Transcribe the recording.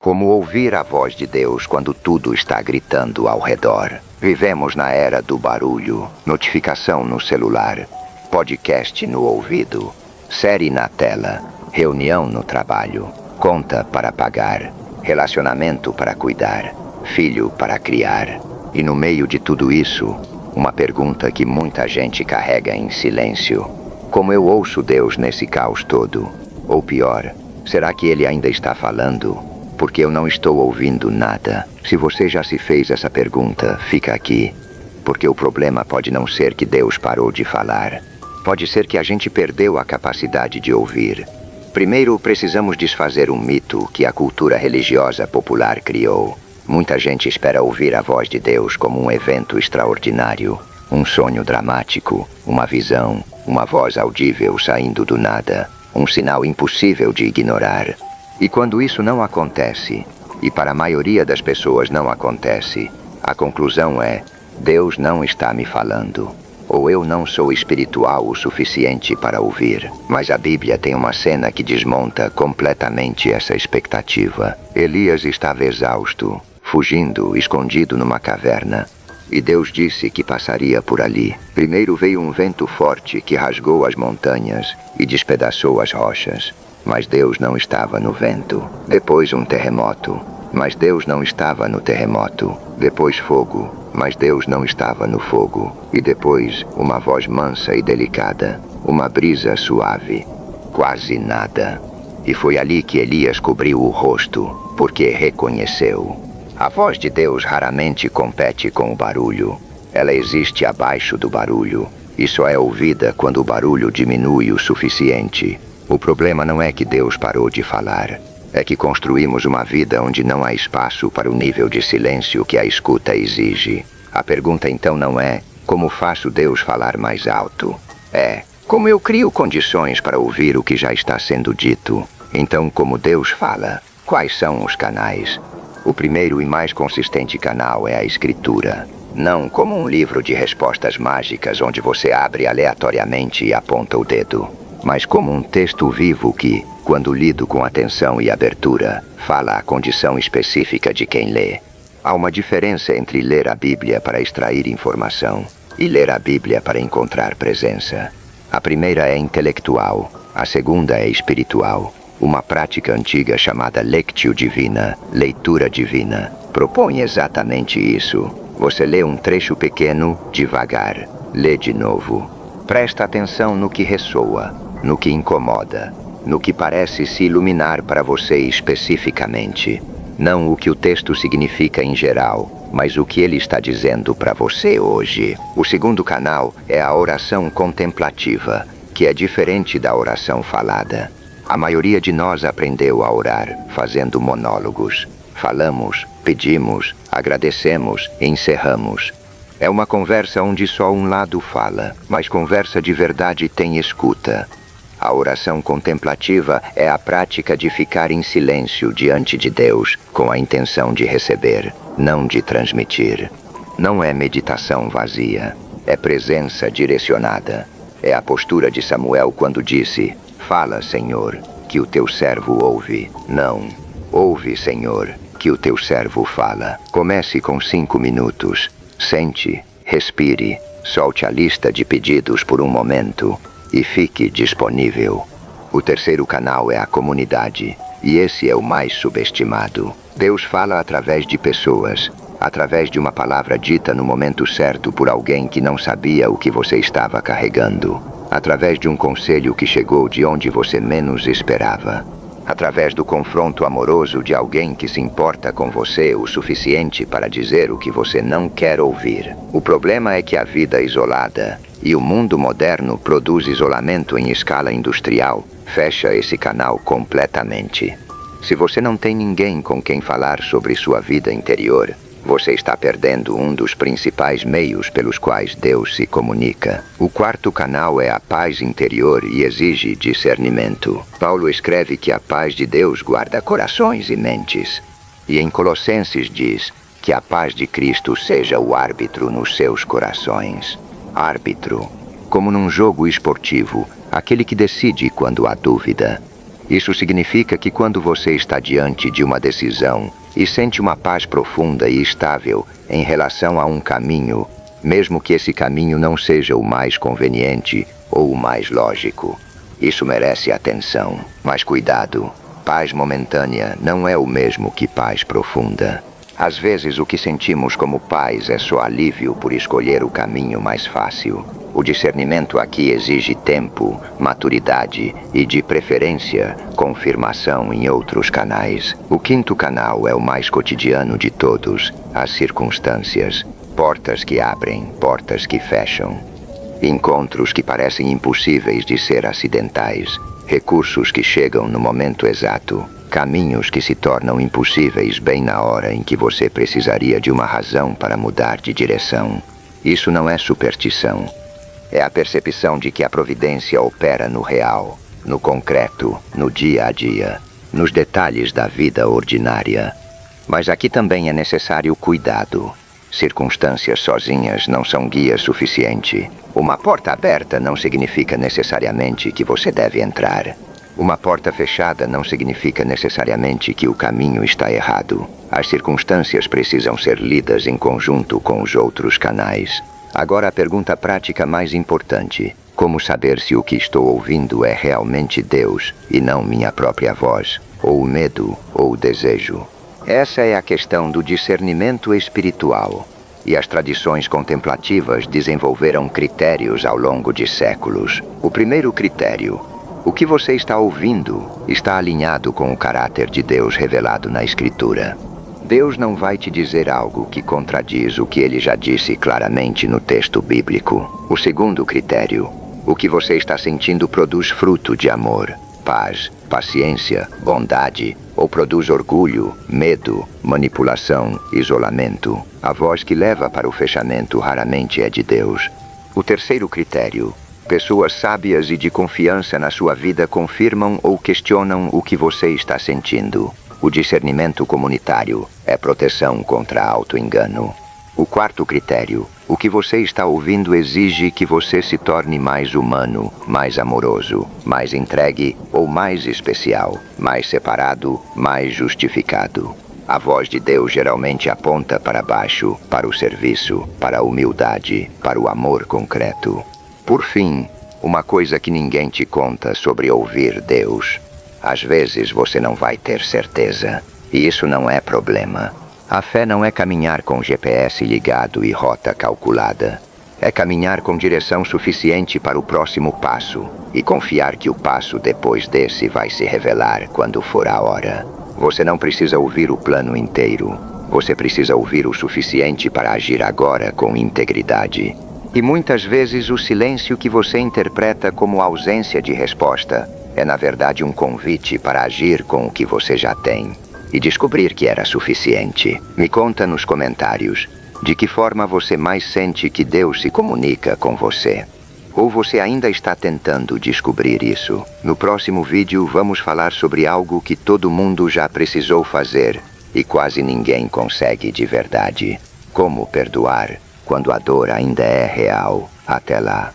Como ouvir a voz de Deus quando tudo está gritando ao redor. Vivemos na era do barulho, notificação no celular, podcast no ouvido, série na tela, reunião no trabalho, conta para pagar, relacionamento para cuidar, filho para criar. E no meio de tudo isso, uma pergunta que muita gente carrega em silêncio. Como eu ouço Deus nesse caos todo? Ou pior, será que Ele ainda está falando? Porque eu não estou ouvindo nada. Se você já se fez essa pergunta, fica aqui. Porque o problema pode não ser que Deus parou de falar. Pode ser que a gente perdeu a capacidade de ouvir. Primeiro, precisamos desfazer um mito que a cultura religiosa popular criou. Muita gente espera ouvir a voz de Deus como um evento extraordinário. Um sonho dramático, uma visão, uma voz audível saindo do nada. Um sinal impossível de ignorar. E quando isso não acontece, e para a maioria das pessoas não acontece, a conclusão é: Deus não está me falando, ou eu não sou espiritual o suficiente para ouvir. Mas a Bíblia tem uma cena que desmonta completamente essa expectativa. Elias estava exausto, fugindo, escondido numa caverna. E Deus disse que passaria por ali. Primeiro veio um vento forte que rasgou as montanhas e despedaçou as rochas. Mas Deus não estava no vento. Depois um terremoto. Mas Deus não estava no terremoto. Depois fogo. Mas Deus não estava no fogo. E depois uma voz mansa e delicada. Uma brisa suave. Quase nada. E foi ali que Elias cobriu o rosto, porque reconheceu. A voz de Deus raramente compete com o barulho. Ela existe abaixo do barulho. E só é ouvida quando o barulho diminui o suficiente. O problema não é que Deus parou de falar. É que construímos uma vida onde não há espaço para o nível de silêncio que a escuta exige. A pergunta então não é: como faço Deus falar mais alto? É: como eu crio condições para ouvir o que já está sendo dito? Então, como Deus fala? Quais são os canais? O primeiro e mais consistente canal é a Escritura. Não como um livro de respostas mágicas onde você abre aleatoriamente e aponta o dedo. Mas como um texto vivo que, quando lido com atenção e abertura, fala a condição específica de quem lê. Há uma diferença entre ler a Bíblia para extrair informação e ler a Bíblia para encontrar presença. A primeira é intelectual, a segunda é espiritual. Uma prática antiga chamada Lectio Divina, leitura divina, propõe exatamente isso. Você lê um trecho pequeno, devagar, lê de novo. Presta atenção no que ressoa, no que incomoda, no que parece se iluminar para você especificamente. Não o que o texto significa em geral, mas o que ele está dizendo para você hoje. O segundo canal é a oração contemplativa, que é diferente da oração falada. A maioria de nós aprendeu a orar fazendo monólogos. Falamos, pedimos, agradecemos, encerramos. É uma conversa onde só um lado fala, mas conversa de verdade tem escuta. A oração contemplativa é a prática de ficar em silêncio diante de Deus, com a intenção de receber, não de transmitir. Não é meditação vazia, é presença direcionada. É a postura de Samuel quando disse: fala, Senhor, que o teu servo ouve. Não, ouve, Senhor, que o teu servo fala. Comece com 5 minutos. Sente, respire, solte a lista de pedidos por um momento e fique disponível. O terceiro canal é a comunidade, e esse é o mais subestimado. Deus fala através de pessoas, através de uma palavra dita no momento certo por alguém que não sabia o que você estava carregando, através de um conselho que chegou de onde você menos esperava, através do confronto amoroso de alguém que se importa com você o suficiente para dizer o que você não quer ouvir. O problema é que a vida isolada e o mundo moderno produz isolamento em escala industrial, fecha esse canal completamente. Se você não tem ninguém com quem falar sobre sua vida interior, você está perdendo um dos principais meios pelos quais Deus se comunica. O quarto canal é a paz interior e exige discernimento. Paulo escreve que a paz de Deus guarda corações e mentes. E em Colossenses diz que a paz de Cristo seja o árbitro nos seus corações. Árbitro, como num jogo esportivo, aquele que decide quando há dúvida. Isso significa que quando você está diante de uma decisão e sente uma paz profunda e estável em relação a um caminho, mesmo que esse caminho não seja o mais conveniente ou o mais lógico, isso merece atenção. Mas cuidado, paz momentânea não é o mesmo que paz profunda. Às vezes o que sentimos como paz é só alívio por escolher o caminho mais fácil. O discernimento aqui exige tempo, maturidade e, de preferência, confirmação em outros canais. O quinto canal é o mais cotidiano de todos, as circunstâncias. Portas que abrem, portas que fecham. Encontros que parecem impossíveis de ser acidentais. Recursos que chegam no momento exato. Caminhos que se tornam impossíveis bem na hora em que você precisaria de uma razão para mudar de direção. Isso não é superstição. É a percepção de que a providência opera no real, no concreto, no dia a dia, nos detalhes da vida ordinária. Mas aqui também é necessário cuidado. Circunstâncias sozinhas não são guia suficiente. Uma porta aberta não significa necessariamente que você deve entrar. Uma porta fechada não significa necessariamente que o caminho está errado. As circunstâncias precisam ser lidas em conjunto com os outros canais. Agora a pergunta prática mais importante. Como saber se o que estou ouvindo é realmente Deus e não minha própria voz, ou o medo, ou o desejo? Essa é a questão do discernimento espiritual. E as tradições contemplativas desenvolveram critérios ao longo de séculos. O primeiro critério: o que você está ouvindo está alinhado com o caráter de Deus revelado na Escritura. Deus não vai te dizer algo que contradiz o que ele já disse claramente no texto bíblico. O segundo critério: o que você está sentindo produz fruto de amor, paz, paciência, bondade, ou produz orgulho, medo, manipulação, isolamento. A voz que leva para o fechamento raramente é de Deus. O terceiro critério: pessoas sábias e de confiança na sua vida confirmam ou questionam o que você está sentindo. O discernimento comunitário é proteção contra auto-engano. O quarto critério: o que você está ouvindo exige que você se torne mais humano, mais amoroso, mais entregue ou mais especial, mais separado, mais justificado. A voz de Deus geralmente aponta para baixo, para o serviço, para a humildade, para o amor concreto. Por fim, uma coisa que ninguém te conta sobre ouvir Deus. Às vezes você não vai ter certeza, e isso não é problema. A fé não é caminhar com GPS ligado e rota calculada. É caminhar com direção suficiente para o próximo passo e confiar que o passo depois desse vai se revelar quando for a hora. Você não precisa ouvir o plano inteiro. Você precisa ouvir o suficiente para agir agora com integridade. E muitas vezes o silêncio que você interpreta como ausência de resposta é na verdade um convite para agir com o que você já tem e descobrir que era suficiente. Me conta nos comentários de que forma você mais sente que Deus se comunica com você. Ou você ainda está tentando descobrir isso? No próximo vídeo vamos falar sobre algo que todo mundo já precisou fazer e quase ninguém consegue de verdade. Como perdoar quando a dor ainda é real. Até lá.